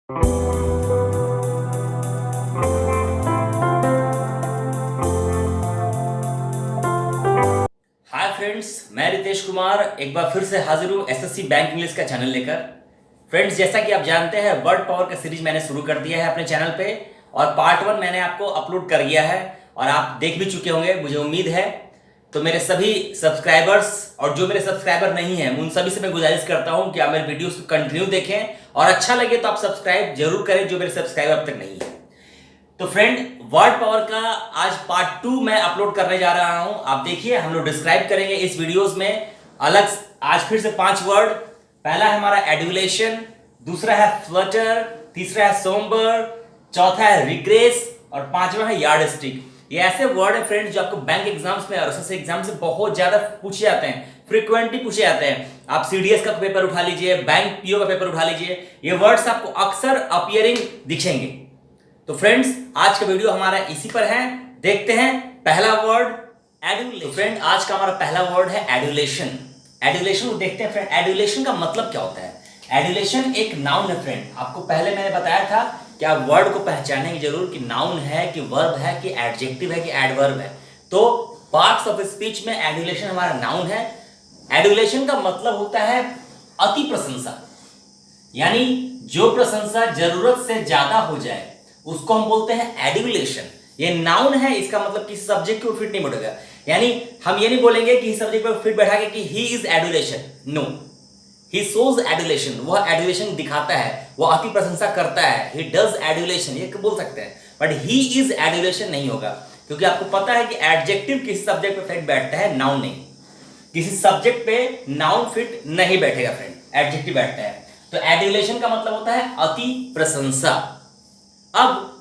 Hi friends, मैं रितेश कुमार एक बार फिर से हाजिर हूँ एसएससी बैंक इंग्लिश का चैनल लेकर। फ्रेंड्स, जैसा कि आप जानते हैं, वर्ड पावर का सीरीज मैंने शुरू कर दिया है अपने चैनल पे और पार्ट 1 मैंने आपको अपलोड कर दिया है और आप देख भी चुके होंगे, मुझे उम्मीद है। तो मेरे सभी सब्सक्राइबर्स और जो मेरे सब्सक्राइबर नहीं हैं उन सभी से मैं गुजारिश करता हूँ कि आप मेरे वीडियोस को कंटिन्यू देखें और अच्छा लगे तो आप सब्सक्राइब जरूर करें जो मेरे सब्सक्राइबर अब तक नहीं है। तो फ्रेंड, वर्ड पावर का आज पार्ट 2 मैं अपलोड करने जा रहा हूं। आप देखिए, हम लोग डिस्क्राइब करेंगे इस वीडियोस में अलग आज फिर से 5 वर्ड। पहला है हमारा एडुलेशन, दूसरा है फ्लटर, तीसरा है सोम्बर, चौथा है रिग्रेस और पांचवा है यार्ड स्टिक। ये ऐसे वर्ड है फ्रेंड्स जो आपको बैंक एग्जाम्स में और एसएससी एग्जाम से बहुत ज्यादा पूछे जाते हैं, फ्रीक्वेंटली पूछे जाते हैं। आप सीडीएस का पेपर उठा लीजिए, बैंक पीओ का पेपर उठा लीजिए, ये वर्ड्स आपको अक्सर अपीयरिंग दिखेंगे। तो फ्रेंड्स, आज का वीडियो हमारा इसी पर है। देखते हैं पहला वर्ड एडुलेशन। तो फ्रेंड, आज का हमारा पहला वर्ड है एडुलेशन। एडुलेशन को देखते हैं फ्रेंड। एडुलेशन का मतलब क्या होता है? एडुलेशन एक नाउन है फ्रेंड। आपको पहले मैंने बताया था कि आप वर्ड को पहचानेंगे जरूर कि नाउन है कि वर्ब है कि एडजेक्टिव है कि एडवर्ब है। तो पार्ट्स ऑफ स्पीच में एडुलेशन हमारा नाउन है। एडुलेशन का मतलब होता है अति प्रशंसा, यानी जो प्रशंसा जरूरत से ज्यादा हो जाए उसको हम बोलते हैं एडुलेशन। ये नाउन है, इसका मतलब किसी सब्जेक्ट के ऊपर फिट नहीं बैठेगा। यानी हम ये नहीं बोलेंगे कि सब्जेक्ट पर फिट बैठा के कि he is adulation. No, he shows adulation. वह एडुलेशन दिखाता है, वह अति प्रशंसा करता है। ही डज एडुलेशन, ये बोल सकते हैं, बट ही इज एडुलेशन नहीं होगा, क्योंकि आपको पता है कि एडजेक्टिव किसी सब्जेक्ट पे फिट बैठता है, नाउन नहीं। किसी सब्जेक्ट पे नाउन फिट नहीं बैठेगा फ्रेंड, एडजेक्टिव बैठता है। तो एडुलेशन का मतलब होता है अति प्रशंसा। अब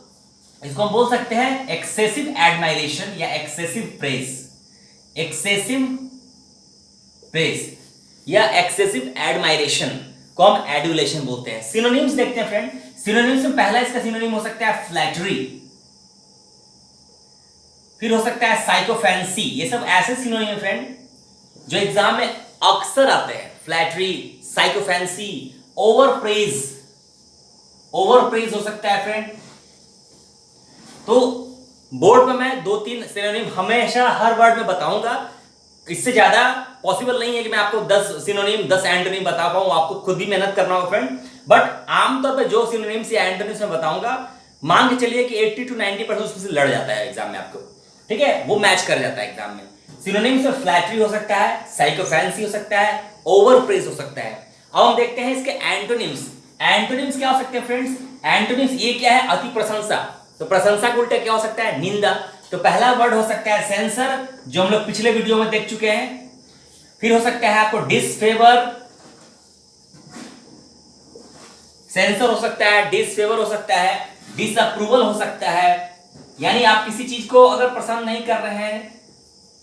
इसको हम बोल सकते हैं एक्सेसिव एडमायरेशन या एक्सेसिव प्रेज। एक्सेसिव प्रेज या एक्सेसिव एडमायरेशन को हम एडुलेशन बोलते हैं। सिनोनिम्स देखते हैं फ्रेंड। सिनोनिम्स में पहला इसका सिनोनिम हो सकता है फ्लैटरी, फिर हो सकता है साइकोफैंसी। ये सब ऐसे सिनोनिम है फ्रेंड जो एग्जाम में अक्सर आते हैं। Flattery, sycophancy, over praise. Over praise हो सकता है फ्रेंड। तो बोर्ड पे मैं 2-3 सिनोनिम हमेशा हर वर्ड में बताऊंगा। इससे ज्यादा पॉसिबल नहीं है कि मैं आपको 10 सिनोनिम 10 एंटोनिम बता पाऊं, आपको खुद भी मेहनत करना होगा फ्रेंड। बट आमतौर पे जो सिनोनिम्स या एंटोनिम्स मैं बताऊंगा, मान के चलिए कि 80 to 90% उसमें से लड़ जाता है एग्जाम में आपको, ठीक है, वो मैच कर जाता है एग्जाम में। सिनोनिम्स में फ्लैटरी हो सकता है, साइकोफैंसी हो सकता है, ओवर प्रेज हो सकता है। अब हम देखते हैं इसके एंटोनिम्स। एंटोनिम्स क्या हो सकते हैं फ्रेंड्स? एंटोनिम्स ये क्या है? अति प्रशंसा। तो प्रशंसा के उल्टे क्या हो सकता है? निंदा। तो पहला वर्ड हो सकता है सेंसर, जो हम लोग पिछले वीडियो में देख चुके हैं। फिर हो सकता है आपको डिसफेवर। सेंसर हो सकता है, डिसफेवर हो सकता है, डिसअप्रूवल हो सकता है। यानी आप किसी चीज को अगर पसंद नहीं कर रहे हैं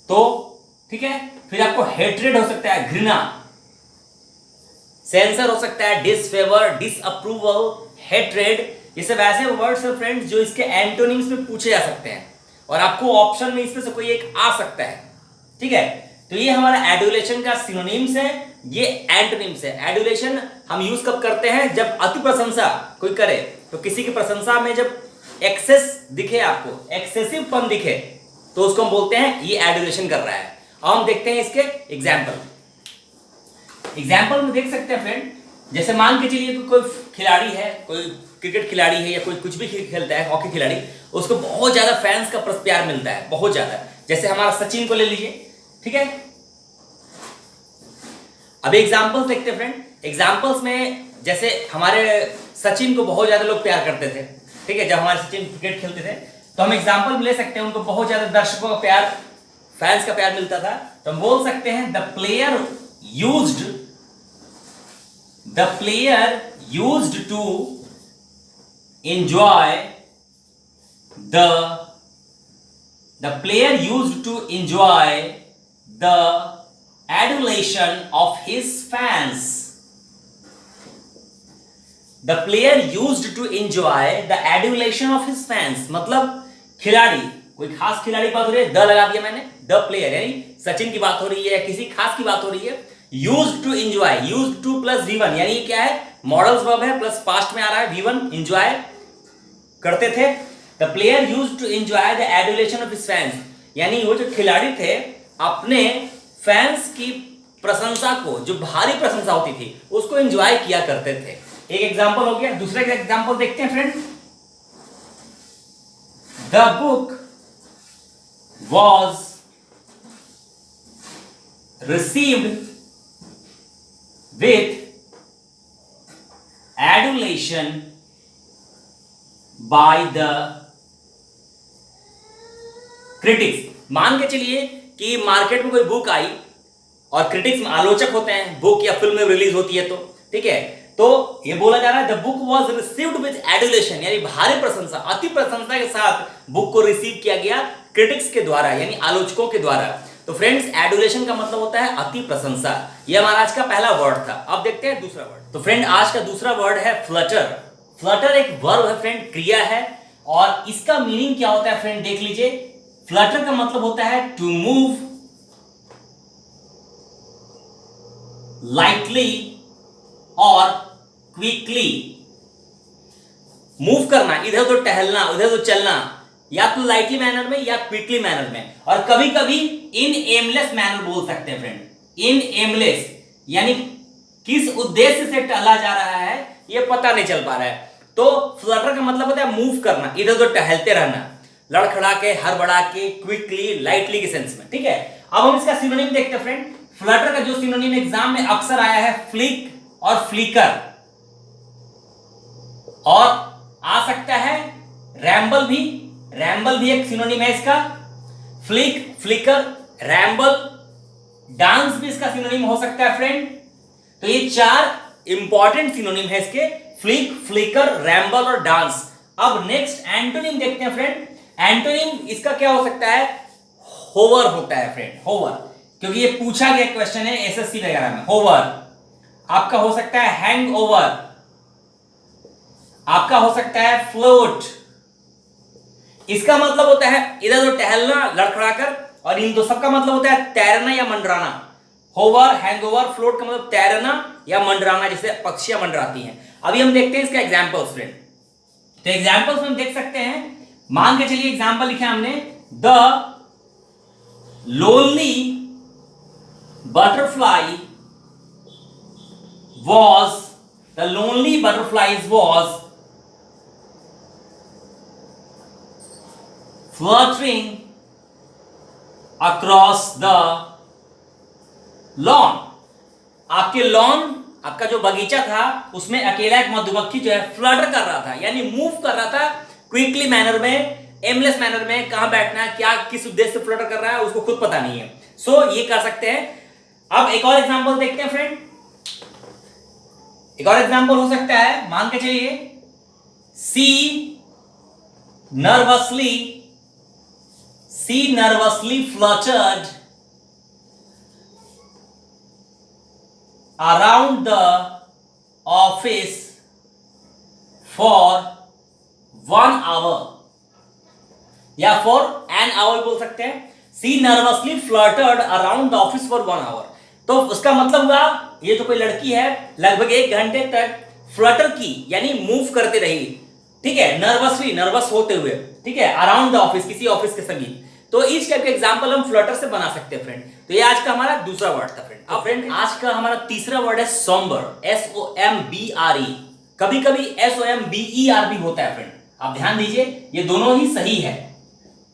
तो, ठीक है। फिर आपको हेट्रेड हो सकता है, घृणा। सेंसर हो सकता है, डिसफेवर, डिसअप्रूवल, हेट्रेड। ये सब ऐसे वर्ड्स हैं फ्रेंड्स जो इसके एंटोनिम्स में पूछे जा सकते हैं और आपको ऑप्शन में इसमें से कोई एक आ सकता है, ठीक है। तो ये हमारा एडुलेशन का सिनोनिम्स है, ये एंटोनिम्स है। एडुलेशन हम यूज कब करते हैं? जब अति प्रशंसा कोई करे, तो किसी की प्रशंसा में जब एक्सेस दिखे, आपको एक्सेसिव पन दिखे, तो उसको हम बोलते हैं ये एडुलेशन कर रहा है। अब हम देखते हैं इसके एग्जाम्पल में देख सकते हैं फ्रेंड। जैसे मान के चलिए कोई खिलाड़ी है, कोई क्रिकेट खिलाड़ी है या कोई कुछ भी खेलता है, हॉकी खिलाड़ी, उसको बहुत ज्यादा फैंस का प्यार मिलता है, बहुत ज्यादा। जैसे हमारा सचिन को ले लीजिए, ठीक है। अब एग्जांपल्स देखते हैं फ्रेंड। एग्जांपल्स में जैसे हमारे सचिन को बहुत ज्यादा लोग प्यार करते थे, ठीक है। जब हमारे सचिन क्रिकेट खेलते थे तो हम एग्जांपल ले सकते हैं, उनको बहुत ज्यादा दर्शकों का प्यार, फैंस का प्यार मिलता था। तो हम बोल सकते हैं the player used to enjoy the player used to enjoy the adulation of his fans. The player used to enjoy the adulation of his fans. मतलब खिलाड़ी, कोई खास खिलाड़ी की बात हो रही है, द लगा दिया मैंने, द प्लेयर, यानी सचिन की बात हो रही है, किसी खास की बात हो रही है। Used to enjoy, used to plus V1, यानी क्या है? मॉडल्स वर्ब है प्लस पास्ट में आ रहा है V1 एंजॉय करते थे। The player used to enjoy the adulation of his fans, यानी वो जो खिलाड़ी थे अपने फैंस की प्रशंसा को, जो भारी प्रशंसा होती थी उसको एंजॉय किया करते थे। एक एग्जांपल हो गया। दूसरा एग्जांपल देखते हैं friend. The book was received with adulation by the critics। मान के चलिए कि मार्केट में कोई बुक आई और क्रिटिक्स में आलोचक होते हैं, बुक या फिल्म में रिलीज होती है तो ठीक है, तो ये बोला जा रहा है the book was received with adulation, यानी भारी प्रशंसा, अति प्रशंसा के साथ बुक को रिसीव किया गया क्रिटिक्स के द्वारा, यानी आलोचकों के द्वारा। तो फ्रेंड्स एडुलेशन का मतलब होता है अति प्रशंसा। ये हमारा आज का पहला वर्ड था। अब देखते हैं दूसरा वर्ड। तो फ्रेंड आज का दूसरा वर्ड है फ्लटर। फ्लटर एक वर्ब है फ्रेंड, क्रिया है, और इसका मीनिंग क्या होता है फ्रेंड देख लीजिए। फ्लटर का मतलब होता है टू मूव लाइटली और क्विकली। मूव करना, इधर उधर टहलना, उधर उधर चलना, या तो लाइटली मैनर में या क्विकली मैनर में, और कभी कभी इन एमलेस मैनर बोल सकते हैं फ्रेंड। इन एमलेस यानी किस उद्देश्य से टहला जा रहा है ये पता नहीं चल पा रहा है। तो फ्लटर का मतलब होता है मूव करना, इधर उधर टहलते रहना, लड़खड़ा के, हड़बड़ा के, क्विकली, लाइटली के सेंस में, ठीक है। अब हम इसका सिनोनिम देखते हैं फ्रेंड। फ्लटर का जो सिनोनिम एग्जाम में अक्सर आया है फ्लिक और फ्लिकर, और आ सकता है रैम्बल भी। रैम्बल भी एक सिनोनिम है इसका। फ्लिक, फ्लिकर, रैम्बल, डांस भी इसका सिनोनिम हो सकता है फ्रेंड। तो ये चार इंपॉर्टेंट सिनोनिम है इसके, फ्लिक, फ्लिकर, रैम्बल और डांस। अब नेक्स्ट एंटोनिम देखते हैं फ्रेंड। एंटोनिम इसका क्या हो सकता है? होवर होता है फ्रेंड, होवर, क्योंकि ये पूछा गया क्वेश्चन है एसएससी वगैरह में। होवर आपका हो सकता है हैंग ओवर, आपका हो सकता है फ्लोट। इसका मतलब होता है इधर उधर टहलना, लड़खड़ाकर, और इन दो सबका मतलब होता है तैरना या मंडराना। होवर, हैंगओवर, फ्लोट का मतलब तैरना या मंडराना, जैसे पक्षियां मंडराती हैं। अभी हम देखते हैं इसका एग्जांपल्स फ्रेंड। तो एग्जांपल्स में हम देख सकते हैं, मान के चलिए एग्जांपल लिखा हमने, the lonely butterfly was, the lonely butterflies was fluttering across the lawn। आपके लॉन, आपका जो बगीचा था उसमें अकेला एक मधुमक्खी जो है फ्लटर कर रहा था, यानी मूव कर रहा था क्विकली मैनर में, एमलेस मैनर में। कहां बैठना है, क्या किस उद्देश्य से फ्लटर कर रहा है उसको खुद पता नहीं है। सो ये कर सकते हैं। अब एक और एग्जांपल देखते हैं फ्रेंड। एक और एग्जांपल हो सकता है, मान के चलिए, सी nervously fluttered around the office for 1 hour, या for an hour बोल सकते हैं। सी nervously fluttered around the office for 1 hour, तो उसका मतलब हुआ ये तो कोई लड़की है, लगभग 1 घंटे तक फ्लटर की, यानी मूव करते रही, ठीक है, नर्वसली, नर्वस होते हुए, ठीक है, अराउंड द ऑफिस, किसी ऑफिस के समीप। तो इस टाइप के एग्जांपल हम फ्लटर से बना सकते हैं फ्रेंड। तो ये आज का हमारा दूसरा वर्ड था फ्रेंड। अब फ्रेंड आज का हमारा तीसरा वर्ड है सोम्बर, SOMBRE। कभी कभी SOMBER भी होता है फ्रेंड, आप ध्यान दीजिए, ये दोनों ही सही है।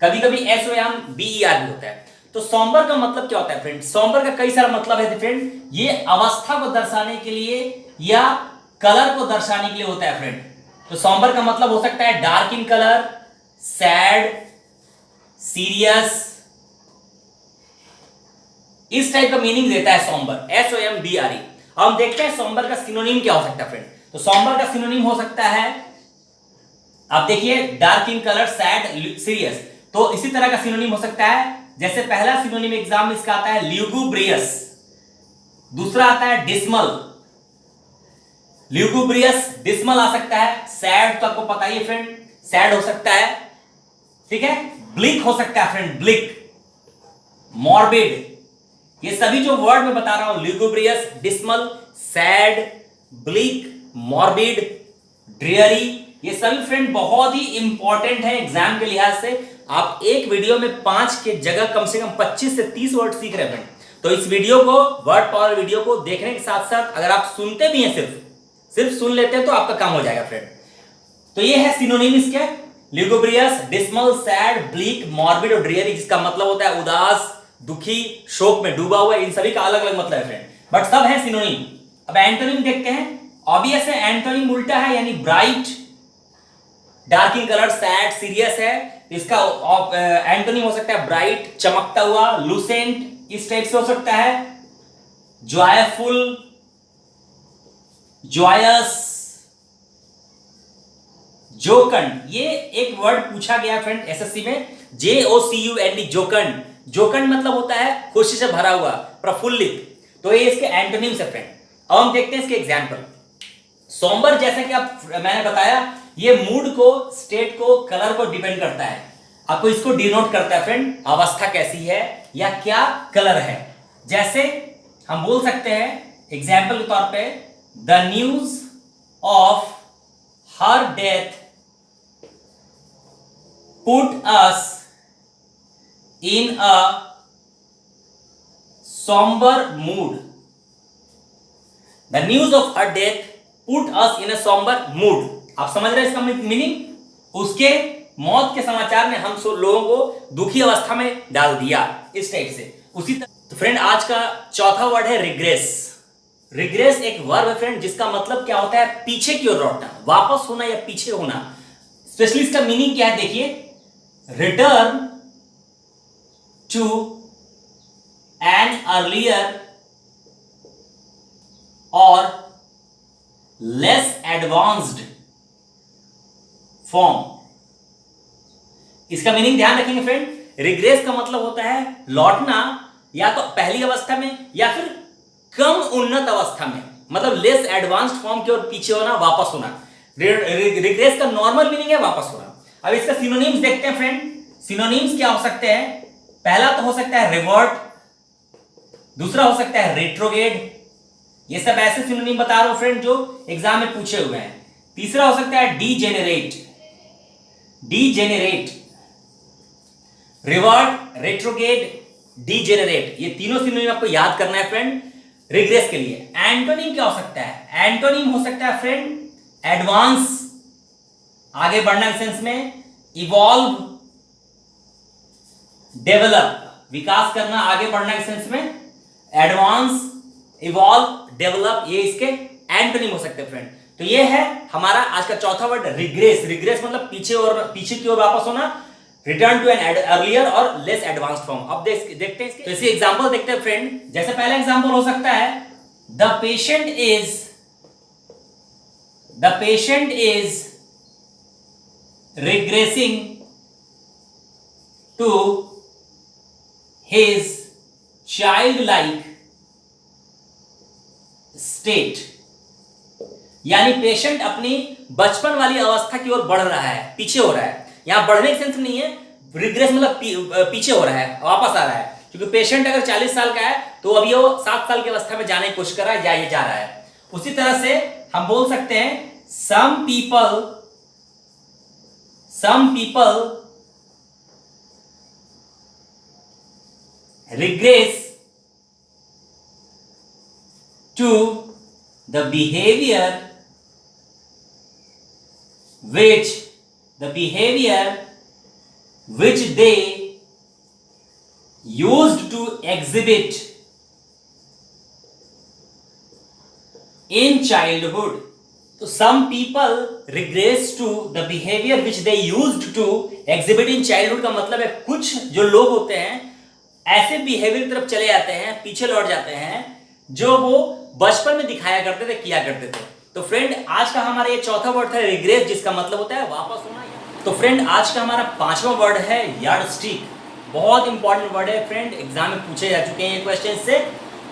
कभी कभी SOMBER भी होता है। तो सोम्बर का मतलब क्या होता है फ्रेंड? सोम्बर का कई सारा मतलब है फ्रेंड। ये अवस्था को दर्शाने के लिए या कलर को दर्शाने के लिए होता है फ्रेंड। तो सोम्बर का मतलब हो सकता है dark in colour, sad, serious, इस टाइप का मीनिंग देता है सोम्बर, SOMBRE। हम देखते हैं सोम्बर का सिनोनिम क्या हो सकता है फ्रेंड। तो सोम्बर का सिनोनिम हो सकता है, आप देखिए, dark in colour, sad, serious. तो इसी तरह का सिनोनिम हो सकता है, जैसे पहला सिनोनिम एग्जाम में इसका आता है ल्यूगुब्रियस, दूसरा आता है डिस्मल। ल्यूगुब्रियस, डिस्मल आ सकता है। सैड तो आपको पता ही है फ्रेंड, सैड हो सकता है, ठीक है। ब्लिक हो सकता है फ्रेंड, ब्लिक, मॉर्बिड। ये सभी जो वर्ड मैं बता रहा हूं, ल्यूगुब्रियस, dismal, sad, bleak, morbid, dreary, ये सभी फ्रेंड बहुत ही इंपॉर्टेंट है एग्जाम के लिहाज से। आप एक वीडियो में 5 के जगह कम से कम 25 से 30 वर्ड सीख रहे हैं। तो इस वीडियो को, वर्ड पावर वीडियो को देखने के साथ साथ अगर आप सुनते भी हैं, सिर्फ सुन लेते हैं तो आपका काम हो जाएगा फ्रेंड। तो ये है सिनोनिम्स क्या, ल्यूगुब्रियस, डिस्मल, सैड, ब्लीक, मॉर्बिड और ड्रियरी, जिसका मतलब होता है उदास, दुखी, शोक में डूबा हुआ। इन सभी का अलग अलग मतलब है फ्रेंड, बट सब है सिनोनिम। अब एंटोनिम देखते हैं। ऑब्वियस है, एंटोनिम उल्टा है, यानी bright, dark in colour, sad, serious है। इसका एंटोनिम हो सकता है ब्राइट, चमकता हुआ, लुसेंट, इस टाइप से हो सकता है, जॉयफुल, जॉयस, जोकंड। ये एक वर्ड पूछा गया फ्रेंड एसएससी में, JOCUND, जोकंड। जोकंड मतलब होता है खुशी से भरा हुआ, प्रफुल्लित। तो ये इसके एंटोनिम्स है फ्रेंड। अब हम देखते हैं इसके एग्जांपल। सोम्बर, जैसा कि मैंने बताया, ये मूड को, स्टेट को, कलर को डिपेंड करता है। आपको इसको डिनोट करता है फ्रेंड, अवस्था कैसी है या क्या कलर है। जैसे हम बोल सकते हैं एग्जाम्पल के तौर पे, the news of her death put us in a somber mood. The news of her death put us in a somber mood. आप समझ रहे हैं इसका मीनिंग? उसके मौत के समाचार ने हम लोगों को दुखी अवस्था में डाल दिया, इस टाइप से। उसी तो फ्रेंड आज का चौथा वर्ड है रिग्रेस। रिग्रेस एक वर्ब है फ्रेंड, जिसका मतलब क्या होता है, पीछे की ओर लौटना, वापस होना या पीछे होना। स्पेशली इसका मीनिंग क्या है देखिए, रिटर्न टू एन अर्लियर और लेस एडवांस्ड फॉर्म। इसका मीनिंग ध्यान रखेंगे फ्रेंड। रिग्रेस का मतलब होता है लौटना या तो पहली अवस्था में या फिर कम उन्नत अवस्था में, मतलब लेस एडवांस्ड फॉर्म की ओर पीछे होना, वापस होना। रिग्रेस का नॉर्मल मीनिंग है वापस होना। अब इसका सिनोनिम्स देखते हैं फ्रेंड। सिनोनिम्स क्या हो सकते हैं? पहला तो हो सकता है रिवर्ट, दूसरा हो सकता है रेट्रोगेड। ये सब ऐसे सिनोनिम बता रहा हूं फ्रेंड जो एग्जाम में पूछे हुए हैं। तीसरा हो सकता है डीजेनरेट, डीजेनरेट, रिवर्ट, रेट्रोगेड, डीजेनरेट। ये तीनों सिनोनिम आपको याद करना है फ्रेंड रिग्रेस के लिए। एंटोनिम क्या हो सकता है? एंटोनिम हो सकता है फ्रेंड एडवांस, आगे बढ़ना के सेंस में, इवॉल्व, डेवलप, विकास करना, आगे बढ़ना के सेंस में, एडवांस, इवॉल्व, डेवलप, ये इसके एंटोनिम हो सकते हैं फ्रेंड। तो ये है हमारा आज का चौथा वर्ड रिग्रेस। रिग्रेस मतलब पीछे की ओर वापस होना, रिटर्न टू एन अर्लियर और लेस एडवांस्ड फॉर्म। अब देखते हैं इसके, तो इसके एग्जांपल देखते हैं फ्रेंड। जैसे पहला एग्जांपल हो सकता है, the patient is regressing to his child like state. यानी पेशेंट अपनी बचपन वाली अवस्था की ओर बढ़ रहा है, पीछे हो रहा है। यहां बढ़ने के सेंस नहीं है, रिग्रेस मतलब पीछे हो रहा है, वापस आ रहा है। क्योंकि पेशेंट अगर 40 साल का है तो अभी वो 7 साल की अवस्था में जाने की कोशिश कर रहा है, या ये जा रहा है। उसी तरह से हम बोल सकते हैं some people regress to the behavior which they used to exhibit in childhood. तो some people regress to the behavior which they used to exhibit in childhood का मतलब है कुछ जो लोग होते हैं ऐसे बिहेवियर की तरफ चले जाते हैं, पीछे लौट जाते हैं जो वो बचपन में दिखाया करते थे, किया करते थे। तो फ्रेंड आज का हमारा ये चौथा वर्ड था रिग्रेस, जिसका मतलब होता है वापस होना। तो फ्रेंड आज का हमारा पांचवा वर्ड है यार्डस्टिक। बहुत इंपॉर्टेंट वर्ड है फ्रेंड, एग्जाम में पूछे जा चुके हैं ये क्वेश्चन से।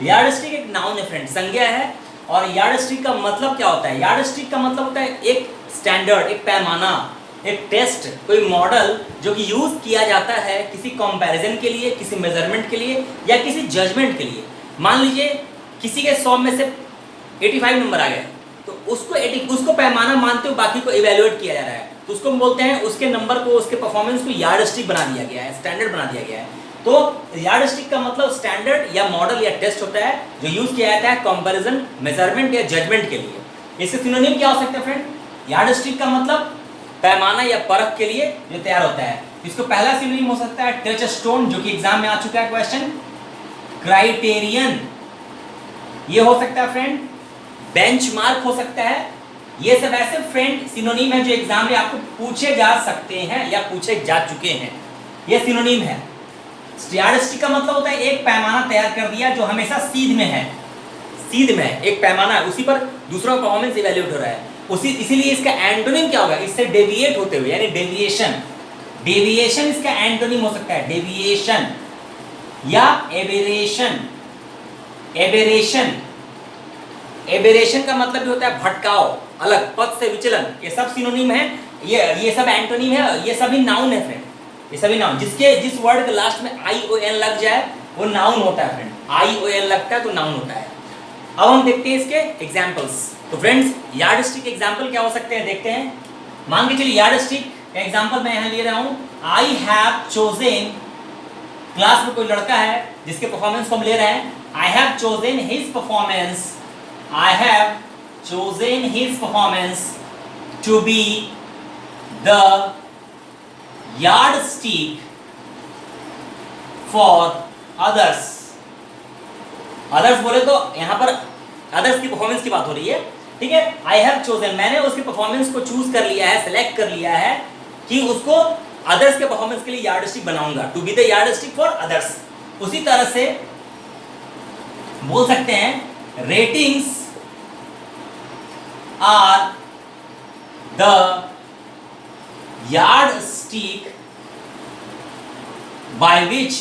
यार्डस्टिक एक नाउन है फ्रेंड, संज्ञा है। और यार्डस्टिक का मतलब क्या होता है? यार्डस्टिक का मतलब होता है एक स्टैंडर्ड, एक पैमाना, एक टेस्ट, कोई मॉडल जो कि यूज किया जाता है किसी कंपैरिजन के लिए, किसी मेजरमेंट के लिए या किसी जजमेंट के लिए। मान लीजिए किसी के 100 में से 85 नंबर आ गए तो उसको पैमाना मानते हुए बाकी को इवेल्युएट किया जा रहा है, तो उसको हम बोलते हैं, उसके नंबर को, उसके परफॉर्मेंस को यार्डस्टिक बना दिया गया है, स्टैंडर्ड बना दिया गया है। तो यार्डस्टिक का मतलब स्टैंडर्ड या मॉडल या टेस्ट होता है जो यूज किया जाता है कंपैरिजन, मेजरमेंट या जजमेंट के लिए। इसके सिनोनिम क्या हो सकते हैं फ्रेंड? यार्डस्टिक का मतलब पैमाना या परख के लिए जो तैयार होता है। इसको पहला सिनोनिम हो सकता है टच स्टोन, जो कि एग्जाम में आ चुका है क्वेश्चन। क्राइटेरियन ये हो सकता है फ्रेंड। बेंचमार्क हो सकता है। ये सब ऐसे फ्रेंड सिनोनिम है जो एग्जाम में आपको पूछे जा सकते हैं या पूछे जा चुके हैं, ये सिनोनिम है। यार्डस्टिक का मतलब होता है एक पैमाना तैयार कर दिया जो हमेशा सीध में है, सीध में एक पैमाना है, उसी पर दूसरा परफॉर्मेंस इवैल्यूएट हो रहा है, उसी इसीलिए इसका एंटोनिम क्या होगा? इससे डेविएट होते हुए, यानी डेविएशन। डेविएशन इसका एंटोनिम हो सकता है, डेविएशन या एबेरेशन। एबेरेशन, एबेरेशन का मतलब भी होता है भटकाव, अलग, पथ से विचलन। ये सब सिनोनिम है, ये सब एंटोनिम है, ये सभी नाउन है फ्रेंड, ये सभी नाउन। जिस वर्ड के लास्ट में ION लग जाए वो नाउन होता है फ्रेंड। ION लगता है तो नाउन होता है। अब हम देखते हैं इसके एग्जाम्पल्स। तो फ्रेंड्स यार्डस्टिक एग्जाम्पल क्या हो सकते हैं देखते हैं। मान के चलिए यार्डस्टिक का एग्जाम्पल मैं यहाँ ले रहा हूँ। आई हैव चोजन, क्लास में कोई लड़का है जिसके परफॉर्मेंस को हम ले रहे हैं। I have chosen his performance, I have chosen his performance to be the yardstick for others। others बोले तो यहाँ पर others की परफॉर्मेंस की बात हो रही है, ठीक है। I have chosen, मैंने उसकी परफॉर्मेंस को चूज कर लिया है, सेलेक्ट कर लिया है कि उसको others के परफॉर्मेंस के लिए यार्डस्टिक बनाऊंगा, to be the yardstick for others। उसी तरह से बोल सकते हैं ratings are the yardstick by which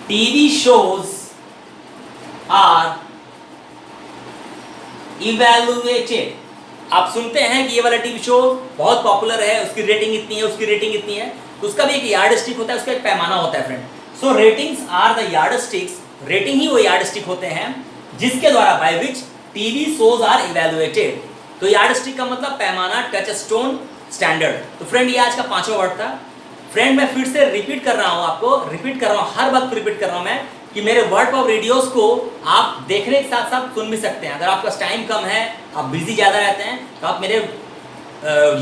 TV shows are evaluated। आप सुनते हैं कि ये वाला टीवी शो बहुत पॉपुलर है, उसकी रेटिंग इतनी है, उसकी रेटिंग इतनी है, तो उसका भी एक यार्डस्टिक होता है, उसका एक पैमाना होता है friend. So ratings are the yardsticks, rating ही वो यार्डस्टिक होते हैं जिसके द्वारा by which TV shows are evaluated. तो यार्डस्टिक का मतलब पैमाना, टच स्टोन, स्टैंडर्ड। तो फ्रेंड ये आज का 5वां वर्ड था। फ्रेंड मैं फिर से रिपीट कर रहा हूँ, आपको रिपीट कर रहा हूँ, हर वक्त रिपीट कर रहा हूँ मैं कि मेरे वर्ड पावर वीडियोस को आप देखने के साथ साथ सुन भी सकते हैं। अगर आपका टाइम कम है, आप बिजी ज़्यादा रहते हैं, तो आप मेरे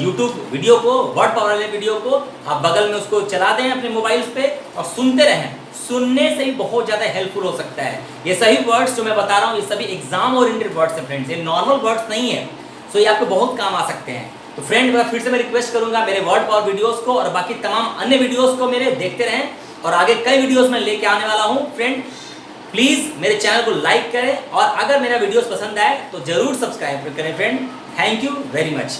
यूट्यूब वीडियो को, वर्ड पावर वाले वीडियो को आप बगल में उसको चला दें अपने मोबाइल्स पे और सुनते रहें। सुनने से ही बहुत ज़्यादा हेल्पफुल हो सकता है। ये सभी वर्ड्स जो मैं बता रहा हूँ ये सभी एग्जाम ओरिएंटेड वर्ड्स हैं फ्रेंड्स, ये नॉर्मल वर्ड्स नहीं है। सो ये आपको बहुत काम आ सकते हैं। तो फ्रेंड फिर से मैं रिक्वेस्ट करूंगा मेरे वर्ड पावर वीडियोस को और बाकी तमाम अन्य वीडियोस को मेरे देखते रहें, और आगे कई वीडियोस में लेके आने वाला हूं। फ्रेंड प्लीज़ मेरे चैनल को लाइक करें और अगर मेरा वीडियोस पसंद आए तो जरूर सब्सक्राइब करें friend. Thank you very much.